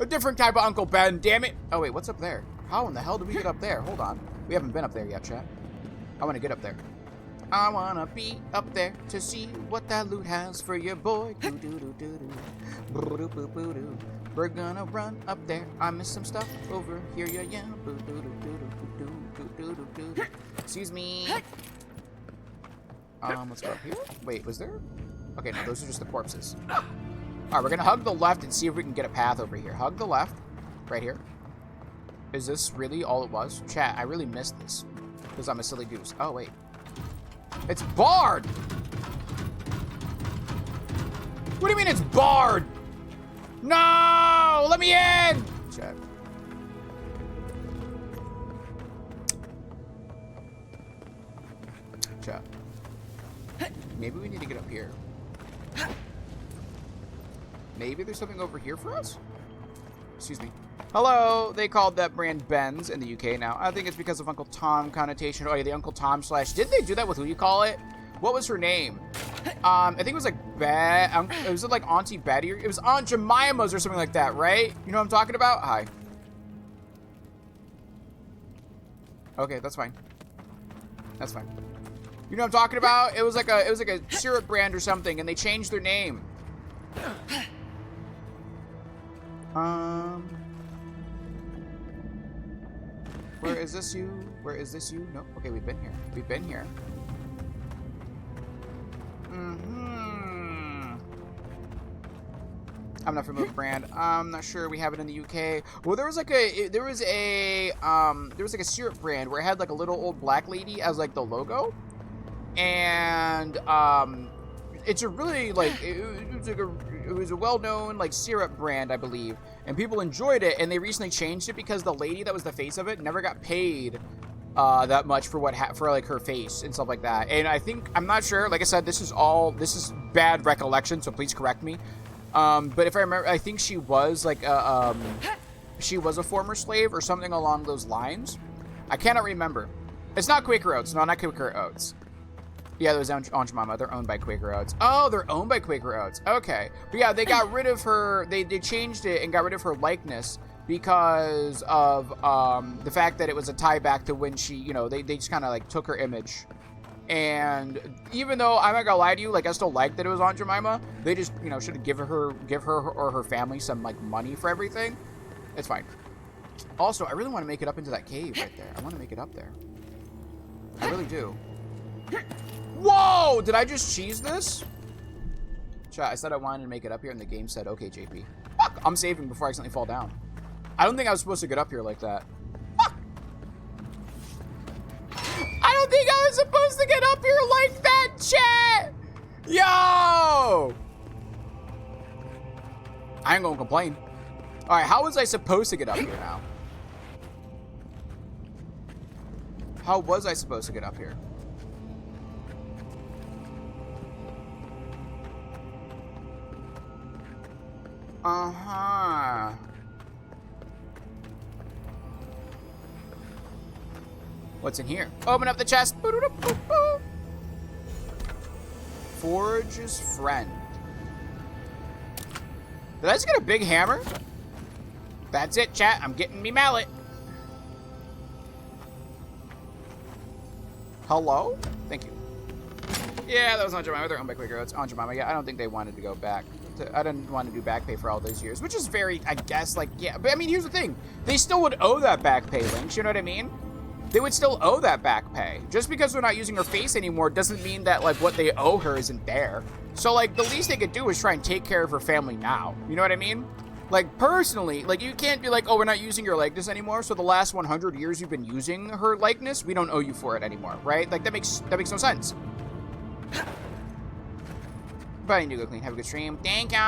A different type of Uncle Ben, damn it. Oh, wait, what's up there? How in the hell did we get up there? Hold on. We haven't been up there yet, chat. I want to get up there. I want to be up there to see what that loot has for your boy. We're gonna run up there. I missed some stuff over here, yeah. Excuse me. Let's go up here. Wait, was there? Okay, no, those are just the corpses. Alright, we're gonna hug the left and see if we can get a path over here. Hug the left. Right here. Is this really all it was? Chat, I really missed this. Because I'm a silly goose. Oh, wait. It's barred! What do you mean it's barred? No! Let me in! Chat. Chat. Maybe we need to get up here. Maybe there's something over here for us? Excuse me. Hello. They called that brand Ben's in the UK now. I think it's because of Uncle Tom connotation. Oh, yeah, the Uncle Tom slash... Did they do that with who you call it? What was her name? I think it was like was it like Auntie Betty? It was Aunt Jemima's or something like that, right? You know what I'm talking about? Hi. Okay, that's fine. That's fine. You know what I'm talking about? It was like a syrup brand or something, and they changed their name. Where is this you? Where is this you? No. Okay, we've been here. We've been here. I'm not familiar with the brand. I'm not sure we have it in the UK. Well, there was a syrup brand where it had like a little old black lady as like the logo, and it's a really like it was a well-known like syrup brand, I believe, and people enjoyed it, and they recently changed it because the lady that was the face of it never got paid that much for for like her face and stuff like that. And I think, I'm not sure, like I said, this is bad recollection, so please correct me. But if I remember, I think she was like she was a former slave or something along those lines. I cannot remember. It's not Quaker Oats. No, not Quaker Oats. Yeah, those Aunt Jemima. They're owned by Quaker Oats. Oh, they're owned by Quaker Oats. Okay. But yeah, they got rid of her. They changed it and got rid of her likeness because of the fact that it was a tie back to when she, you know, they just kind of like took her image. And even though I'm not gonna lie to you, like I still like that it was Aunt Jemima, they just, you know, should give her or her family some like money for everything. It's fine. Also, I really want to make it up into that cave right there. I want to make it up there. I really do. Whoa! Did I just cheese this? Chat, I said I wanted to make it up here, and the game said, okay, JP. Fuck! I'm saving before I accidentally fall down. I don't think I was supposed to get up here like that. Fuck! I don't think I was supposed to get up here like that, chat! Yo! I ain't gonna complain. Alright, how was I supposed to get up here now? How was I supposed to get up here? Uh-huh. What's in here? Open up the chest. Forge's friend. Did I just get a big hammer? That's it, chat. I'm getting me mallet. Hello? Thank you. Yeah, that was Aunt Jemima. They're owned by Quaker. It's Aunt Jemima. Yeah, I don't think they wanted to go back. I didn't want to do back pay for all those years, which is very, I guess, like, yeah. But I mean, here's the thing. They still would owe that back pay, Lynx. You know what I mean? They would still owe that back pay. Just because they're not using her face anymore doesn't mean that, like, what they owe her isn't there. So, like, the least they could do is try and take care of her family now. You know what I mean? Like, personally, like, you can't be like, oh, we're not using your likeness anymore, so the last 100 years you've been using her likeness, we don't owe you for it anymore, right? Like, that makes no sense. But I need to go clean. Have a good stream. Thank you.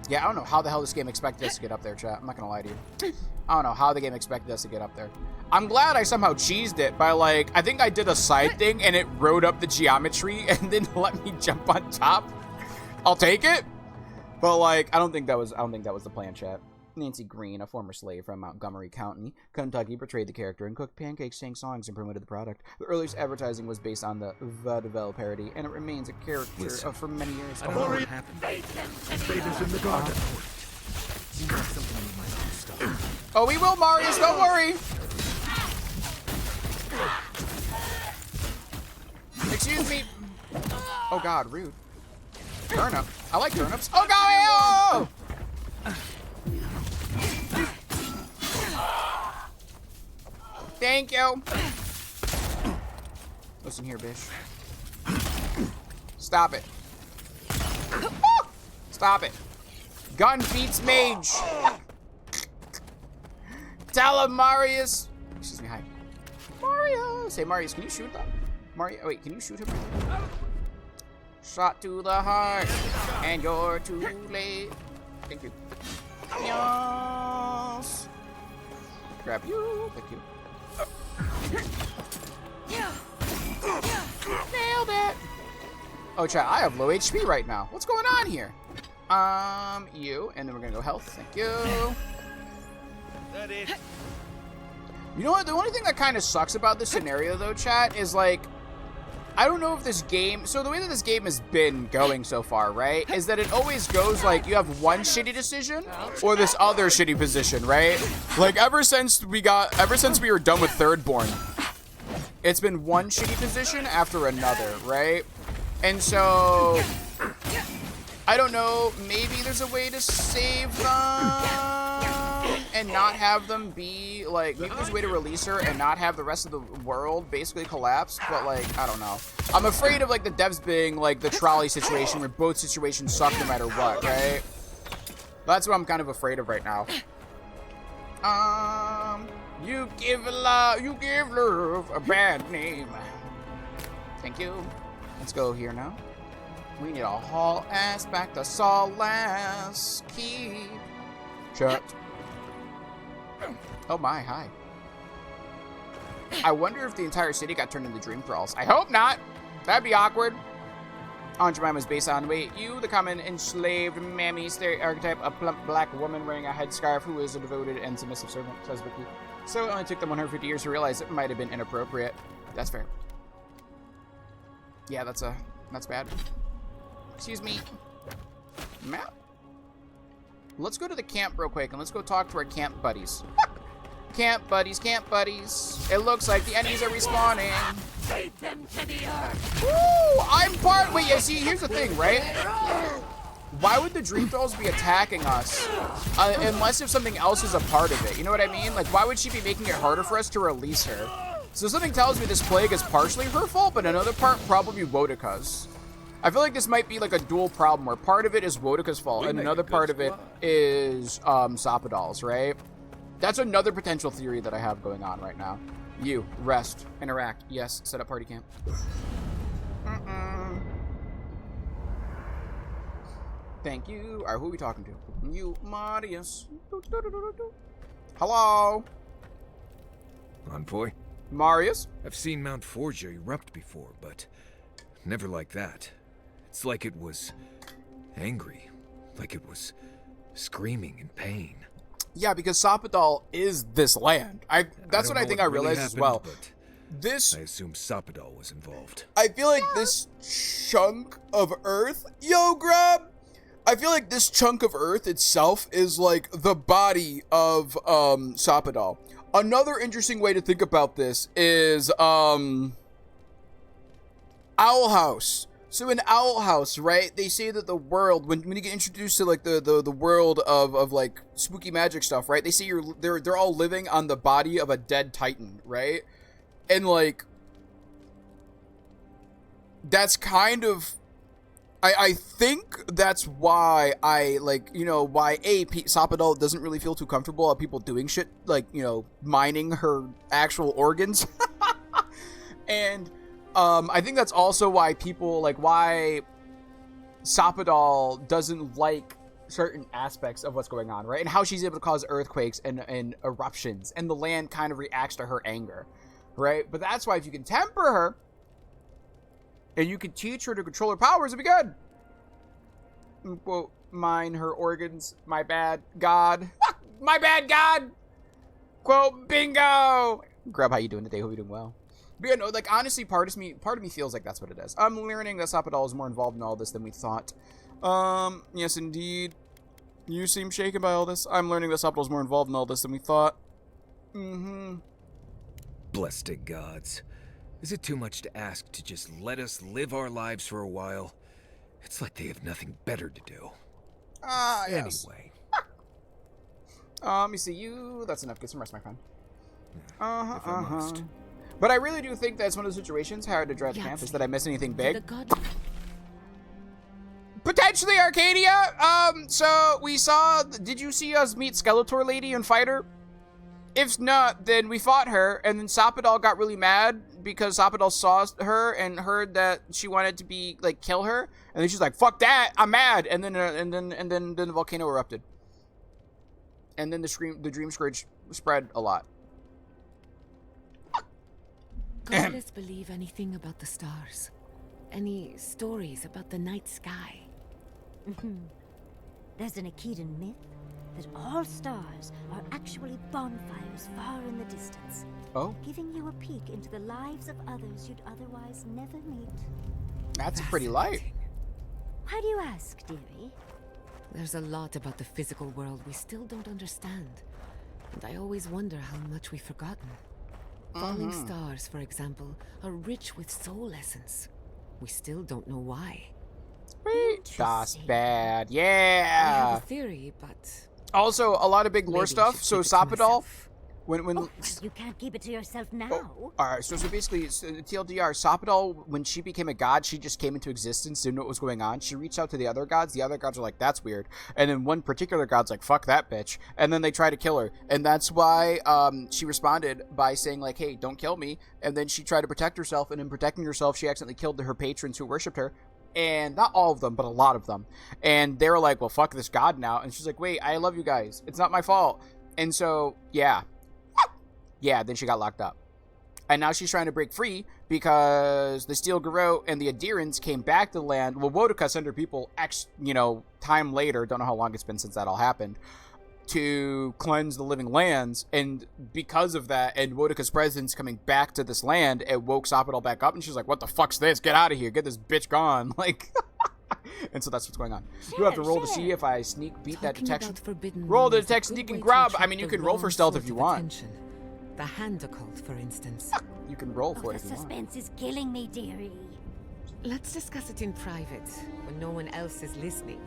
Yeah, I don't know how the hell this game expected us to get up there, chat. I'm not gonna lie to you. I don't know how the game expected us to get up there. I'm glad I somehow cheesed it by, like, I think I did a side thing and it wrote up the geometry and then let me jump on top. I'll take it. But, like, I don't think that was the plan, chat. Nancy Green, a former slave from Montgomery County, Kentucky, portrayed the character and cooked pancakes, sang songs, and promoted the product. The earliest advertising was based on the Vaudeville parody, and it remains a character for many years. I don't know what happened. Raiders in the garden. You got something in my stuff. Oh, we will, Marius. Don't worry. Excuse me. Oh, God, rude. Turnip. I like turnips. Oh, God. Oh! Thank you. Listen here, bitch. Stop it. Stop it. Gun beats mage. Tell him, Marius. Excuse me, hi. Marius. Hey, Marius, can you shoot them? Mario, wait, can you shoot him? Shot to the heart, and you're too late. Thank you. Yes. Grab you. Thank you. Nailed it. Oh, chat, I have low HP right now. What's going on here? You, and then we're gonna go health. Thank you. That it? You know what? The only thing that kind of sucks about this scenario, though, chat, is like, I don't know if this game, so the way that this game has been going so far, right, is that it always goes like you have one shitty decision or this other shitty position, right? Like ever since we were done with Thirdborn, it's been one shitty position after another, right? And so, I don't know, maybe there's a way to save them and not have them be, like, maybe there's a way to release her and not have the rest of the world basically collapse, but, like, I don't know. I'm afraid of, like, the devs being, like, the trolley situation where both situations suck no matter what, right? That's what I'm kind of afraid of right now. You give love a bad name. Thank you. Let's go here now. We need a haul ass back to Solace Keep. Chat. Oh my, hi. I wonder if the entire city got turned into dream thralls. I hope not. That'd be awkward. Aunt Jemima is based on, wait, you, the common enslaved mammy archetype, a plump black woman wearing a headscarf who is a devoted and submissive servant, says Vicky. So it only took them 150 years to realize it might have been inappropriate. That's fair. Yeah, that's bad. Excuse me. Map. Let's go to the camp real quick and let's go talk to our camp buddies. Camp buddies, camp buddies. It looks like the enemies are respawning. Take them to the earth. Woo! I'm part. Wait, yeah, see, here's the thing, right? Why would the Dream Trolls be attacking us unless if something else is a part of it? You know what I mean? Like, why would she be making it harder for us to release her? So something tells me this plague is partially her fault, but another part probably Wodika's. I feel like this might be like a dual problem where part of it is Wodika's fault and another part of it is Sopadal's, right? That's another potential theory that I have going on right now. You, rest, interact, yes, set up party camp. Thank you. All right, who are we talking to? You, Marius. Hello. Envoy? Marius? I've seen Mount Forgia erupt before, but never like that. It's like it was angry, like it was screaming in pain. Yeah, because Sopadal is this land. That's what I think I realized as well. I assume Sopadal was involved. I feel like this chunk of Earth, yo, Grab. I feel like this chunk of Earth itself is like the body of Sopadal. Another interesting way to think about this is Owl House. So in Owl House, right, they say that the world, when you get introduced to like the world of like spooky magic stuff, right, they say they're all living on the body of a dead titan, right? And like that's kind of, I think that's why why Sappadol doesn't really feel too comfortable at people doing shit like, mining her actual organs. And I think that's also why people, like, why Sappadol doesn't like certain aspects of what's going on, right? And how she's able to cause earthquakes and eruptions, and the land kind of reacts to her anger, right? But that's why if you can temper her, and you can teach her to control her powers, it'll be good. Quote, mine her organs, my bad God. My bad God! Quote, bingo! Grub, how you doing today? Hope you're doing well. But yeah, no, like, honestly, part of me feels like that's what it is. I'm learning that Sappadol is more involved in all this than we thought. Yes, indeed. You seem shaken by all this. I'm learning that Sappadol is more involved in all this than we thought. Blessed gods. Is it too much to ask to just let us live our lives for a while? It's like they have nothing better to do. Yes. Anyway. Let me see you. That's enough. Get some rest, my friend. If I must. But I really do think that's one of the situations, how to drive the campus. Did I miss anything big? Potentially Arcadia. So we saw, did you see us meet Skeletor Lady and fight her? If not, then we fought her, and then Sappadol got really mad because Sappadol saw her and heard that she wanted to be like kill her, and then she's like, "Fuck that! I'm mad!" And then the volcano erupted, and then the dream scourge spread a lot. Goddess believe anything about the stars? Any stories about the night sky? There's an Akedan myth that all stars are actually bonfires far in the distance. Oh. Giving you a peek into the lives of others you'd otherwise never meet. That's pretty light. Why do you ask, dearie? There's a lot about the physical world we still don't understand. And I always wonder how much we've forgotten. Falling stars, for example, are rich with soul essence. We still don't know why. That's bad. I Yeah. have a theory, but Also, a lot of big lore maybe I stuff. should So keep it to Sappadol, myself. when Oh, you can't keep it to yourself now. Alright, so basically, TLDR, Sappadol, when she became a god, she just came into existence, didn't know what was going on. She reached out to the other gods are like, that's weird. And then one particular god's like, fuck that bitch. And then they try to kill her. And that's why she responded by saying like, hey, don't kill me. And then she tried to protect herself, and in protecting herself, she accidentally killed her patrons who worshipped her. And not all of them, but a lot of them. And they were like, well, fuck this god now. And she's like, wait, I love you guys. It's not my fault. And so, yeah, then she got locked up. And now she's trying to break free because the Steel Garrote and the Adherents came back to the land. Well, Woedica sent her people time later, don't know how long it's been since that all happened, to cleanse the living lands. And because of that, and Woedica's presence coming back to this land, it woke Sappadol back up, and she's like, what the fuck's this? Get out of here. Get this bitch gone. Like, and so that's what's going on. You have to roll to see if I sneak beat that detection. Roll to detect sneak and grab. I mean, you can roll for stealth if you want. Attention. The hand occult, for instance. You can roll for Oh, it the if you want. suspense is killing me, dearie. Let's discuss it in private, when no one else is listening.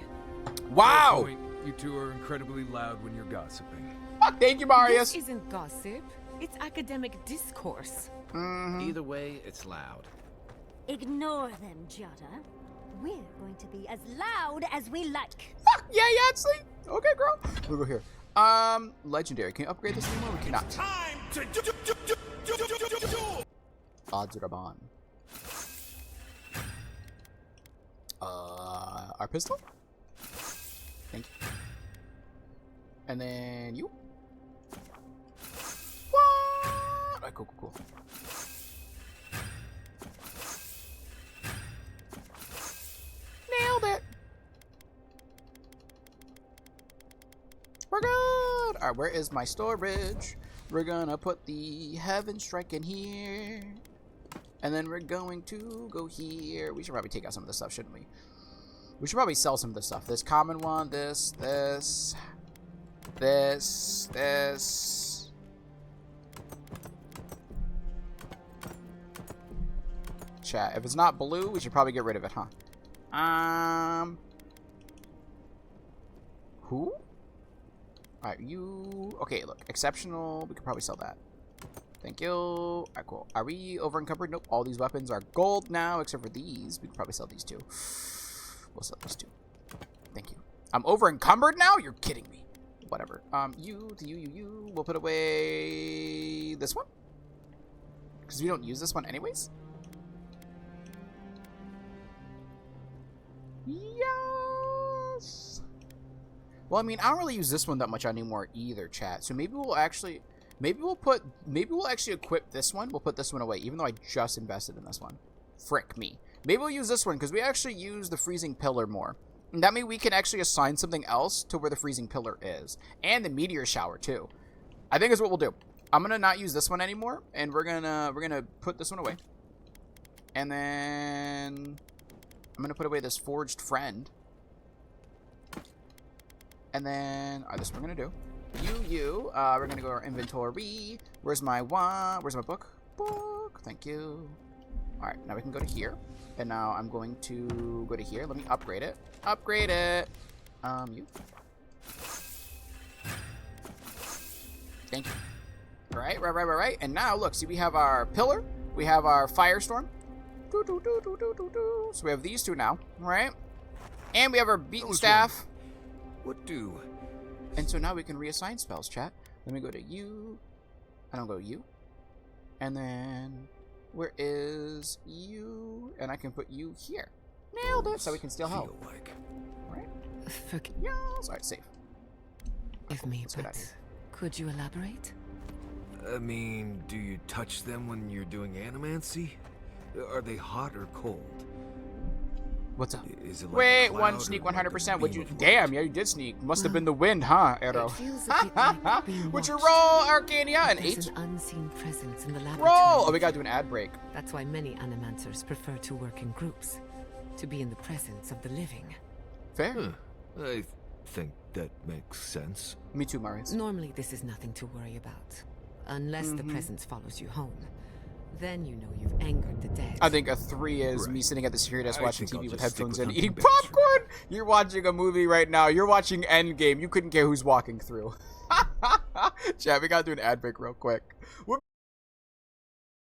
Wow! Point, you two are incredibly loud when you're gossiping. Thank you, Marius. This isn't gossip. It's academic discourse. Either way, it's loud. Ignore them, Jada. We're going to be as loud as we like. Yeah, Yahtzee. Okay, girl. We'll go here. Legendary. Can you upgrade this anymore? We cannot. Time to Odds are on. Our pistol? Thank you. And then you. What? Alright, cool. Nailed it. We're good. Alright, where is my storage? We're gonna put the Heaven Strike in here. And then we're going to go here. We should probably take out some of this stuff, shouldn't we? We should probably sell some of this stuff. This common one, this. chat? If it's not blue, we should probably get rid of it, huh? Who? Alright, you... Okay, look. Exceptional. We could probably sell that. Thank you. Alright, cool. Are we over encumbered? Nope. All these weapons are gold now, except for these. We could probably sell these two. We'll sell these two. Thank you. I'm over encumbered now? You're kidding me. Whatever. You. We'll put away this one. Because we don't use this one anyways. Yes. Well, I mean, I don't really use this one that much anymore either, chat. So maybe we'll actually... Maybe we'll actually equip this one. We'll put this one away, even though I just invested in this one. Frick me. Maybe we'll use this one, because we actually use the freezing pillar more. And that means we can actually assign something else to where the freezing pillar is. And the meteor shower, too. I think is what we'll do. I'm going to not use this one anymore, and we're gonna put this one away. And then I'm going to put away this forged friend. And then, all right, this is what we're going to do. We're going to go to our inventory. Where's my book? Book. Thank you. All right, now we can go to here. And now I'm going to go to here. Let me upgrade it. Upgrade it. You. Thank you. Right. And now, look, see, we have our pillar. We have our firestorm. So we have these two now, right? And we have our beaten staff. What do? And so now we can reassign spells, chat. Let me go to you. I don't go you. And then, where is you? And I can put you here. Nailed it. So we can still help. Right? Yes. All right, safe. Forgive me, Let's get out but of here. could you elaborate? I mean, do you touch them when you're doing animancy? Are they hot or cold? What's up? Is it like Wait, a one cloud sneak or like a 100%. Would beam you? of light? Damn, yeah, you did sneak. Must have been the wind, huh, Arrow? It feels a bit like being Would you watched. roll, Arcania? An There's 8? an unseen presence in the laboratory. Roll! Oh, we gotta do an ad break. That's why many animancers prefer to work in groups, to be in the presence of the living. Fair. I think that makes sense. Me too, Marius. Normally, this is nothing to worry about, unless the presence follows you home. Then you know you've angered the dead. I think a 3 is Right. me sitting at the security desk I watching think I'll TV with just stick headphones with in, eating hunting bears. popcorn. You're watching a movie right now. You're watching Endgame. You couldn't care who's walking through. Chat, we gotta do an ad break real quick.